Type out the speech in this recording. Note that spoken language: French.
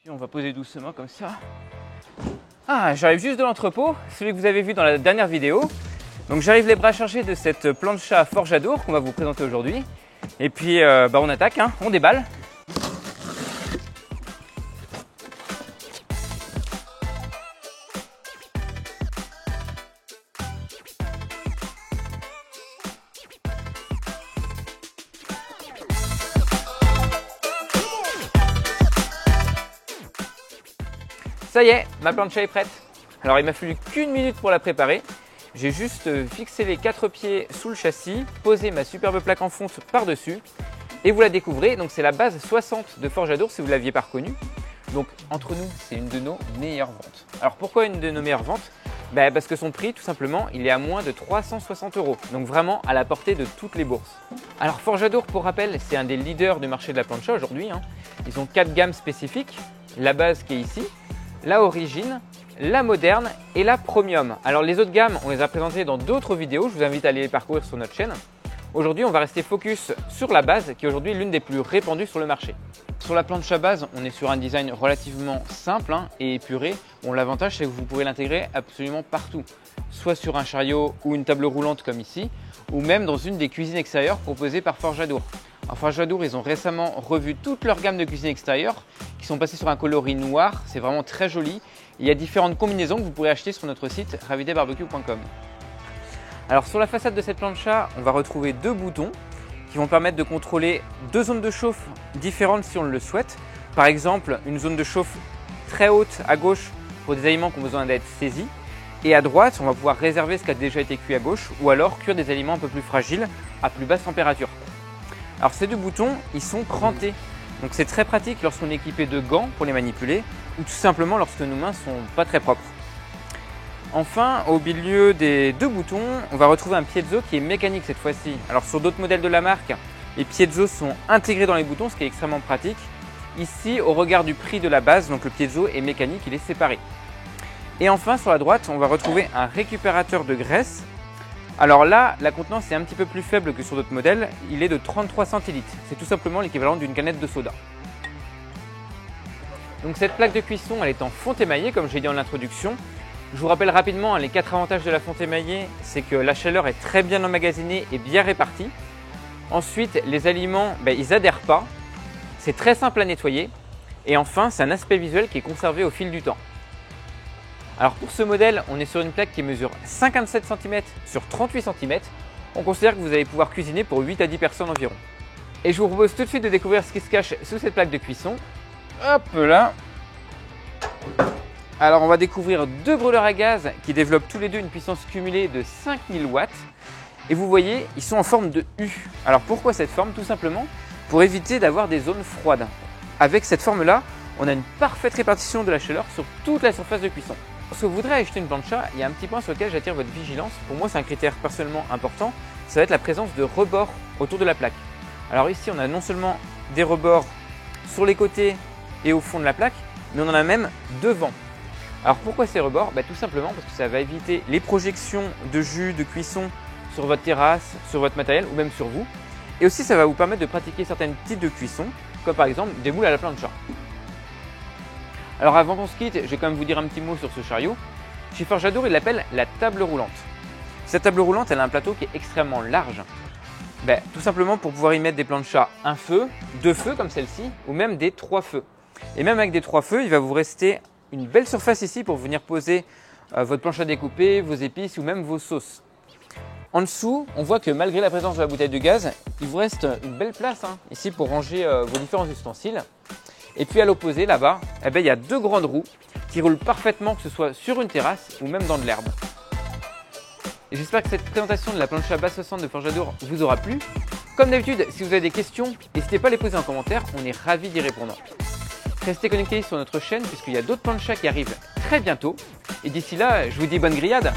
Puis on va poser doucement comme ça. Ah, j'arrive juste de l'entrepôt, celui que vous avez vu dans la dernière vidéo. Donc j'arrive les bras chargés de cette plancha Forjadour qu'on va vous présenter aujourd'hui. Et puis on attaque, hein, on déballe. Ça y est, ma plancha est prête. Alors il m'a fallu qu'une minute pour la préparer. J'ai juste fixé les 4 pieds sous le châssis, posé ma superbe plaque en fonte par-dessus et vous la découvrez. Donc c'est la base 60 de Forjadour si vous ne l'aviez pas reconnue. Donc entre nous, c'est une de nos meilleures ventes. Alors pourquoi une de nos meilleures ventes? Parce que son prix, tout simplement, il est à moins de 360 €. Donc vraiment à la portée de toutes les bourses. Alors Forjadour, pour rappel, c'est un des leaders du marché de la plancha aujourd'hui. Ils ont 4 gammes spécifiques. La base qui est ici, la origine, la moderne et la premium. Alors les autres gammes, on les a présentées dans d'autres vidéos, je vous invite à aller les parcourir sur notre chaîne. Aujourd'hui, on va rester focus sur la base qui est aujourd'hui l'une des plus répandues sur le marché. Sur la plancha base, on est sur un design relativement simple et épuré. Bon, l'avantage, c'est que vous pouvez l'intégrer absolument partout, soit sur un chariot ou une table roulante comme ici, ou même dans une des cuisines extérieures proposées par Forjadour. Alors Forjadour, ils ont récemment revu toute leur gamme de cuisine extérieure qui sont passées sur un coloris noir, c'est vraiment très joli. Il y a différentes combinaisons que vous pourrez acheter sur notre site ravidebarbecue.com. Alors sur la façade de cette plancha, on va retrouver 2 boutons qui vont permettre de contrôler 2 zones de chauffe différentes si on le souhaite. Par exemple, une zone de chauffe très haute à gauche pour des aliments qui ont besoin d'être saisis. Et à droite, on va pouvoir réserver ce qui a déjà été cuit à gauche ou alors cuire des aliments un peu plus fragiles à plus basse température. Alors ces 2 boutons, ils sont crantés. Donc c'est très pratique lorsqu'on est équipé de gants pour les manipuler ou tout simplement lorsque nos mains sont pas très propres. Enfin, au milieu des 2 boutons, on va retrouver un piezo qui est mécanique cette fois-ci. Alors sur d'autres modèles de la marque, les piezos sont intégrés dans les boutons, ce qui est extrêmement pratique. Ici, au regard du prix de la base, donc le piezo est mécanique, il est séparé. Et enfin, sur la droite, on va retrouver un récupérateur de graisse. Alors là, la contenance est un petit peu plus faible que sur d'autres modèles, il est de 33 centilitres. C'est tout simplement l'équivalent d'une canette de soda. Donc cette plaque de cuisson, elle est en fonte émaillée, comme j'ai dit en introduction. Je vous rappelle rapidement les 4 avantages de la fonte émaillée, c'est que la chaleur est très bien emmagasinée et bien répartie. Ensuite, les aliments, ils n'adhèrent pas. C'est très simple à nettoyer. Et enfin, c'est un aspect visuel qui est conservé au fil du temps. Alors pour ce modèle, on est sur une plaque qui mesure 57 cm sur 38 cm. On considère que vous allez pouvoir cuisiner pour 8 à 10 personnes environ. Et je vous propose tout de suite de découvrir ce qui se cache sous cette plaque de cuisson. Hop là! Alors on va découvrir 2 brûleurs à gaz qui développent tous les deux une puissance cumulée de 5000 watts. Et vous voyez, ils sont en forme de U. Alors pourquoi cette forme? Tout simplement pour éviter d'avoir des zones froides. Avec cette forme-là, on a une parfaite répartition de la chaleur sur toute la surface de cuisson. Lorsque vous voudrez acheter une plancha, il y a un petit point sur lequel j'attire votre vigilance. Pour moi, c'est un critère personnellement important. Ça va être la présence de rebords autour de la plaque. Alors ici, on a non seulement des rebords sur les côtés et au fond de la plaque, mais on en a même devant. Alors pourquoi ces rebords? Tout simplement parce que ça va éviter les projections de jus, de cuisson sur votre terrasse, sur votre matériel ou même sur vous. Et aussi, ça va vous permettre de pratiquer certains types de cuisson, comme par exemple des moules à la plancha. Alors avant qu'on se quitte, je vais quand même vous dire un petit mot sur ce chariot. Chez Forjadour, ils l'appellent la table roulante. Cette table roulante, elle a un plateau qui est extrêmement large. Tout simplement pour pouvoir y mettre des planchas 1 feu, 2 feux comme celle-ci, ou même des 3 feux. Et même avec des 3 feux, il va vous rester une belle surface ici pour venir poser votre planche à découper, vos épices ou même vos sauces. En dessous, on voit que malgré la présence de la bouteille de gaz, il vous reste une belle place ici pour ranger vos différents ustensiles. Et puis à l'opposé, là-bas, il y a 2 grandes roues qui roulent parfaitement, que ce soit sur une terrasse ou même dans de l'herbe. Et j'espère que cette présentation de la plancha base 60 de Forjadour vous aura plu. Comme d'habitude, si vous avez des questions, n'hésitez pas à les poser en commentaire, on est ravis d'y répondre. Restez connectés sur notre chaîne puisqu'il y a d'autres planchas qui arrivent très bientôt. Et d'ici là, je vous dis bonne grillade!